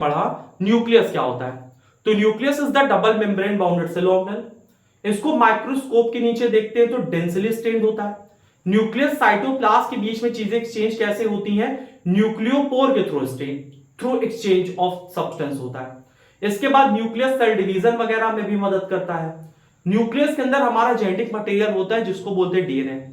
पढ़ा न्यूक्लियस क्या होता है। तो nucleus is the double membrane bounded cell organelle. इसको माइक्रोस्कोप के नीचे देखते हैं तो डेंसली स्ट्रेन्ड होता है। न्यूक्लियस साइटोप्लाज्म के बीच में चीजें एक्सचेंज कैसे होती हैं, न्यूक्लियोपोर के थ्रू एक्सचेंज ऑफ सब्सटेंस होता है। इसके बाद न्यूक्लियस सेल डिवीजन वगैरह में भी मदद करता है। न्यूक्लियस के अंदर हमारा जेनेटिक मटेरियल होता है जिसको बोलते हैं डीएनए।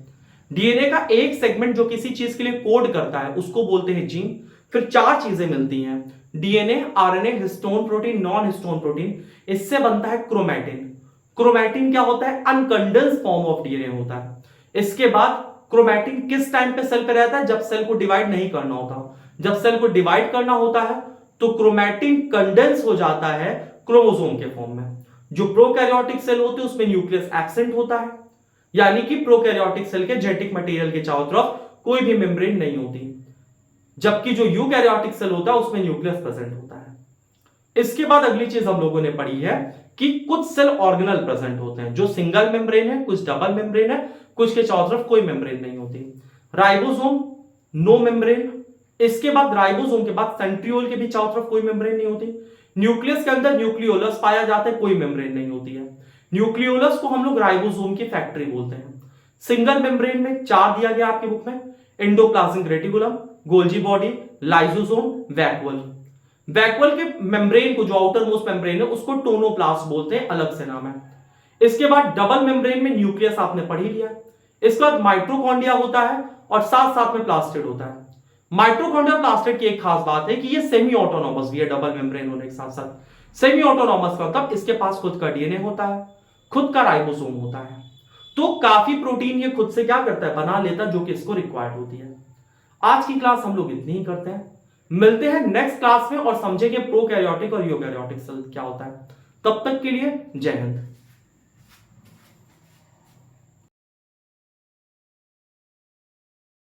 डीएनए का एक सेगमेंट जो किसी चीज के लिए कोड करता है उसको बोलते हैं जीन। फिर चार चीजें मिलती हैं, DNA, RNA, histone protein, non histone protein. इससे बनता है क्रोमैटिन। क्रोमैटिन क्या होता है, अनकंडेंस्ड फॉर्म ऑफ डीएनए होता है। इसके बाद क्रोमैटिन किस टाइम पे सेल पे रहता है, जब सेल को डिवाइड नहीं करना होता। जब सेल को डिवाइड करना होता है तो क्रोमैटिन कंडेंस हो जाता है क्रोमोसोम के फॉर्म में। जो प्रोकैरियोटिक सेल होते हैं उसमें न्यूक्लियस एब्सेंट होता है, यानी कि प्रोकैरियोटिक सेल के जेनेटिक मटेरियल के चारों तरफ कोई भी मेम्ब्रेन नहीं होती, जबकि जो यूकैरियोटिक सेल होता है उसमें न्यूक्लियस प्रेजेंट होता है। इसके बाद अगली चीज हम लोगों ने पढ़ी है कि कुछ सेल ऑर्गेनल प्रेजेंट होते हैं, जो सिंगल मेम्ब्रेन है, कुछ डबल मेम्ब्रेन है, कुछ के चारों तरफ कोई मेम्ब्रेन नहीं होती। Ribosome no membrane. इसके बाद राइबोसोम के बाद सेंट्रियोल के भी चारों तरफ कोई मेम्ब्रेन नहीं होती। न्यूक्लियस के अंदर न्यूक्लियोलस पाया जाता है, कोई मेम्ब्रेन नहीं होती है। न्यूक्लियोलस को हम लोग राइबोसोम की फैक्ट्री बोलते हैं। सिंगल मेम्ब्रेन में चार दिया गया आपकी बुक में, endoplasmic reticulum, Golgi body, lysosome, vacuole. Vacuole के मेम्ब्रेन को, जो आउटर मोस्ट मेम्ब्रेन है, उसको टोनोप्लास्ट बोलते हैं, अलग से नाम है। इसके बाद डबल मेम्ब्रेन में न्यूक्लियस आपने पढ़ ही लिया। इसके बाद माइटोकॉन्ड्रिया होता है और साथ साथ में प्लास्टिड होता है। माइटोकॉन्ड्रिया प्लास्टिड की एक खास बात है कि ये सेमी ऑटोनॉमस भी है, डबल मेम्ब्रेन होने के साथ साथ। सेमी ऑटोनॉमस मतलब इसके पास खुद का डीएनए होता है, खुद का राइबोसोम होता है, तो काफी प्रोटीन ये खुद से क्या करता है, बना लेता है, जो कि इसको रिक्वायर्ड होती है। आज की क्लास हम लोग इतनी ही करते हैं, मिलते हैं नेक्स्ट क्लास में और समझेंगे प्रोकैरियोटिक और यूकैरियोटिक सेल क्या होता है। तब तक के लिए जय हिंद।